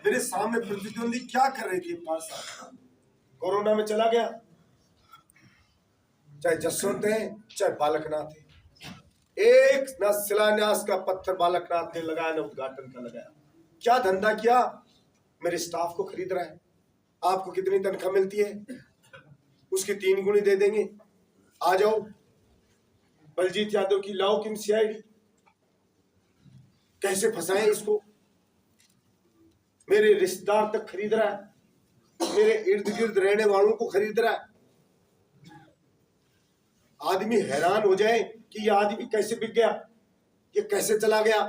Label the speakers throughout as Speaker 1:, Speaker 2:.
Speaker 1: मेरे सामने प्रतिद्वंदी क्या कर रही थी 5 साल, कोरोना में चला गया। चाहे जसवंत है चाहे बालकनाथ है, एक ना शिलान्यास का पत्थर बालकनाथ ने लगाया ना उद्घाटन का लगाया। क्या धंधा किया? मेरे स्टाफ को खरीद रहा है। आपको कितनी तनख्वाह मिलती है? उसकी 3 गुनी दे देंगे। आ जाओ, बलजीत यादव की लाओ किन सीआईडी, कैसे फंसाए इसको। मेरे रिश्तेदार तक खरीद रहा है, मेरे इर्द गिर्द रहने वालों को खरीद रहा है। आदमी हैरान हो जाए कि यह आदमी कैसे बिक गया, ये कैसे चला गया।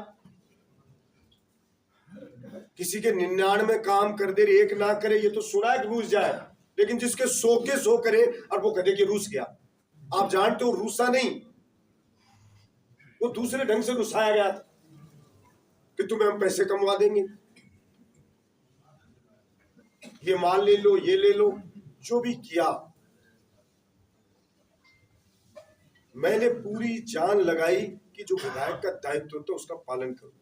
Speaker 1: किसी के 99 काम कर दे, एक ना करे ये तो सुना है कि रूस जाए, लेकिन जिसके 100 के 100 करे और वो कहे कि रूस गया। आप जानते हो रूसा नहीं, वो दूसरे ढंग से रुसाया गया था कि तुम्हें हम पैसे कमवा देंगे, ये माल ले लो, ये ले लो। जो भी किया, मैंने पूरी जान लगाई कि जो विधायक का दायित्व होता है उसका पालन करूं,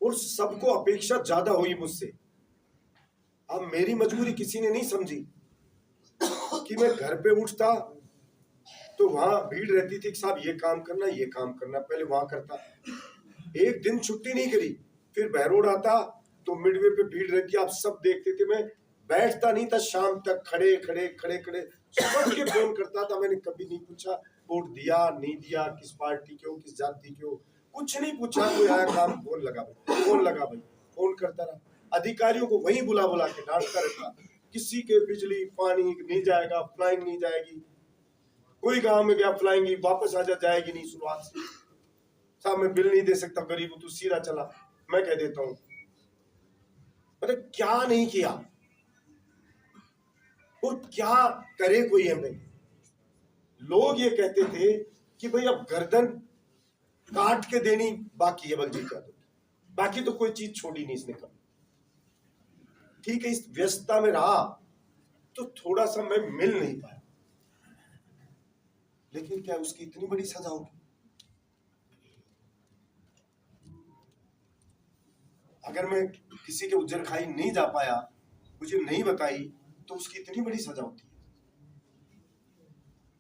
Speaker 1: और सबको अपेक्षा ज्यादा हुई मुझसे। अब मेरी मजबूरी किसी ने नहीं समझी कि मैं घर पे उठता तो वहां भीड़ रहती थी कि साहब ये काम करना, ये काम करना, पहले वहां करता। एक दिन छुट्टी नहीं करी, फिर बहरोड आता तो मिडवे पे भीड़ रहती, आप सब देखते थे। मैं बैठता नहीं था शाम तक, खड़े खड़े खड़े खड़े सबके फोन करता था। मैंने कभी नहीं पूछा वोट दिया नहीं दिया, किस पार्टी के हो, किस जाति के हो, कुछ नहीं पूछा। कोई आया काम, फोन लगा भाई, फोन लगा भाई, फोन करता रहा। अधिकारियों को वहीं बुला बुला के डांटता रहता। किसी के बिजली पानी नहीं जाएगा, फ्लाइंग नहीं जाएगी, कोई गांव में गया फ्लाइंग वापस आ जाएगी नहीं शुरुआत से। साहब मैं बिल नहीं दे सकता, गरीब हूं, तू सीधा चला, मैं कह देता हूं। मतलब क्या नहीं किया और क्या करे कोई हमें। लोग ये कहते थे कि भाई अब गर्दन काट के देनी बाकी है बलजीत यादव, बाकी तो कोई चीज छोड़ी नहीं इसने कभी। ठीक है, इस व्यस्तता में रहा तो थोड़ा सा मैं मिल नहीं पाया, लेकिन क्या उसकी इतनी बड़ी सजा होगी? अगर मैं किसी के उज्जर खाई नहीं जा पाया, मुझे नहीं बताई, तो उसकी इतनी बड़ी सजा होती है।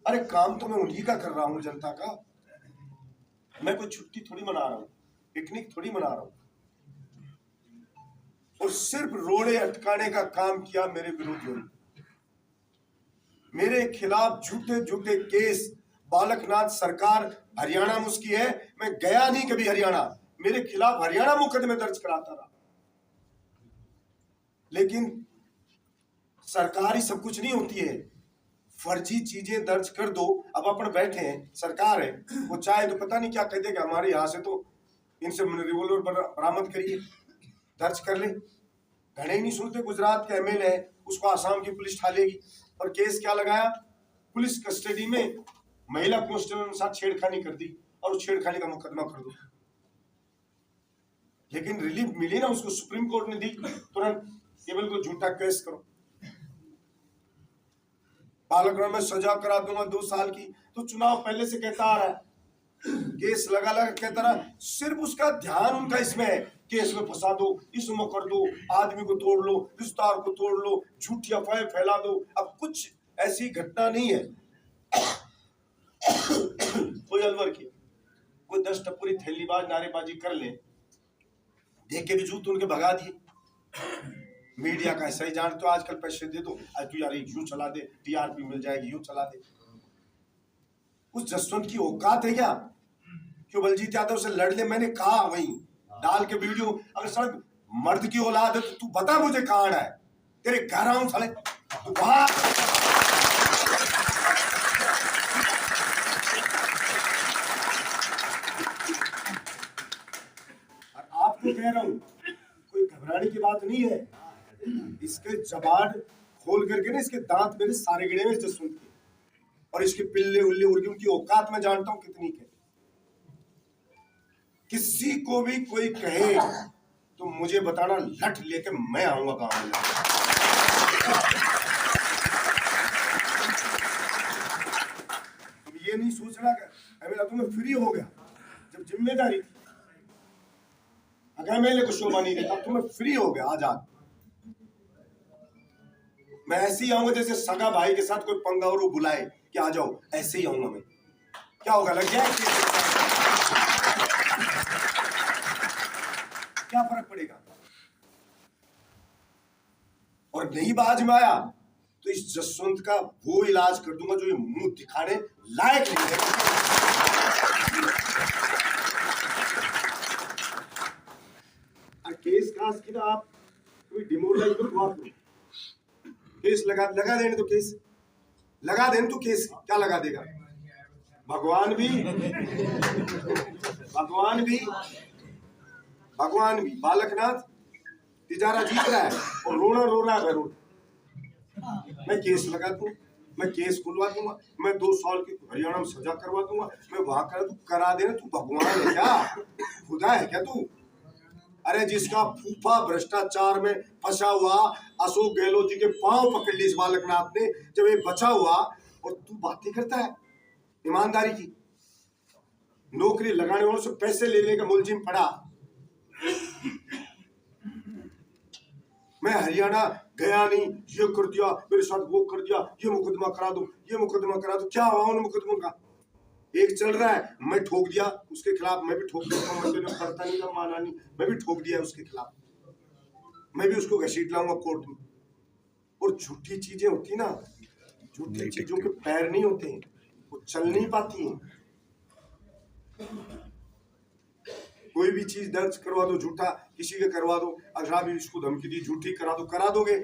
Speaker 1: अरे काम तो मैं उन्हीं का कर रहा हूं, जनता का। मैं कोई छुट्टी थोड़ी मना रहा हूं, पिकनिक थोड़ी मना रहा हूं। और सिर्फ रोड़े अटकाने का काम किया मेरे विरोधियों ने। मेरे खिलाफ झूठे झूठे केस, बालकनाथ सरकार हरियाणा में उसकी है, मैं गया नहीं कभी हरियाणा, मेरे खिलाफ हरियाणा मुकदमे दर्ज कराता रहा। लेकिन सरकार ही सब कुछ नहीं होती है, फर्जी चीजें दर्ज कर दो। अब अपन बैठे हैं, सरकार है, वो चाहे तो पता नहीं क्या कह देगा, हमारे यहां से तो इनसे रिवॉल्वर बरामद करिए, दर्ज कर ले। घने ही नहीं सुनते। गुजरात का एमएलए है, उसको आसाम की पुलिस ठा लेगी। और केस क्या लगाया? पुलिस कस्टडी में महिला कांस्टेबल के साथ छेड़खानी कर दी और उस छेड़खानी का मुकदमा कर दो। लेकिन रिलीफ मिली ना उसको, सुप्रीम कोर्ट ने दी तुरंत, ये बिल्कुल झूठा केस करो, बालकनाथ में सजा करा दूंगा 2 साल की। तो चुनाव पहले से कहता आ रहा है, केस लगा लगा कहता रहा। सिर्फ उसका ध्यान उनका इसमें है, केस में फंसा दो, इसमें कर दो, आदमी को तोड़ लो, विस्तार को तोड़ लो, झूठी अफवाहें फैला दो। अब कुछ ऐसी घटना नहीं है कोई अलवर की, कोई 10 टप्परी थैलीबाज नारेबाजी कर ले, देख के भी जूत उनके भगा दिए। मीडिया का ऐसा ही जानते हो, आजकल पैसे दे दो, आज तू यार यूं चला दे, टीआरपी मिल जाएगी, यूं चला दे। उस जसवंत की औकात है क्या कि बलजीत यादव से लड़ ले? मैंने कहा वहीं डाल के वीडियो, अगर सड़क मर्द की औलाद है तो तू बता मुझे कहां है, तेरे घर आऊं साले, तू वहां। और आपको कह रहा हूं, कोई घबराने की बात नहीं है। इसके जबान खोल करके ना, इसके दांत मेरे सारे गिने में जसवंत के, और इसके पिल्ले उल्ले उड़, उनकी औकात मैं जानता हूं कितनी है। किसी को भी कोई कहे तो मुझे बताना, लठ लेके मैं आऊंगा गांव में। तुम ये नहीं सोचना कि तुम्हें फ्री हो गया, जब जिम्मेदारी थी। अगर मेले को शोभा नहीं देता, तुम्हें फ्री हो गया आजाद। मैं ऐसे ही आऊंगा जैसे सगा भाई के साथ कोई पंगा और वो बुलाए कि आ जाओ, ऐसे ही आऊंगा मैं। क्या होगा, लग जाए क्या फर्क पड़ेगा? और नहीं बाज में आया तो इस जसवंत का वो इलाज कर दूंगा जो ये मुंह दिखाने लायक नहीं है। केस कास की ना आप कोई डिमोरलाइज तो बात नहीं। केस लगा देने तो केस लगा देने तो केस क्या लगा देगा? भगवान भी बालकनाथ तिजारा जीत रहा है और रोना रो रहा है भैरून। मैं केस लगा दूं, मैं केस खुलवा दूंगा, मैं 2 साल की हरियाणा में सजा करवा दूंगा, मैं वहां करा देना। तू भगवान है क्या? खुदा है क्या तू? अरे जिसका फूफा भ्रष्टाचार में फंसा हुआ अशोक गहलोत जी के पांव पकड़ ली इस बालकनाथ ने जब ये बचा हुआ, और तू बातें करता है ईमानदारी की। नौकरी लगाने वालों से पैसे लेने का मुलजिम पड़ा। मैं हरियाणा गया नहीं, ये कर दिया मेरे साथ, वो कर दिया, ये मुकदमा करा दो, ये मुकदमा करा दो। क्या हुआ उन मुकदमों का? एक चल रहा है, मैं ठोक दिया उसके खिलाफ, मैं भी ठोक देता हूँ। मैं करता नहीं था, माना नहीं, मैं भी ठोक दिया उसके खिलाफ, मैं भी उसको घसीट लाऊंगा कोर्ट में। और झूठी चीजें होती ना, झूठी चीजों के पैर नहीं होते हैं, वो चल नहीं पाती हैं। कोई भी चीज दर्ज करवा दो झूठा, किसी का करवा दो, अगर इसको धमकी दी झूठी करा दोगे।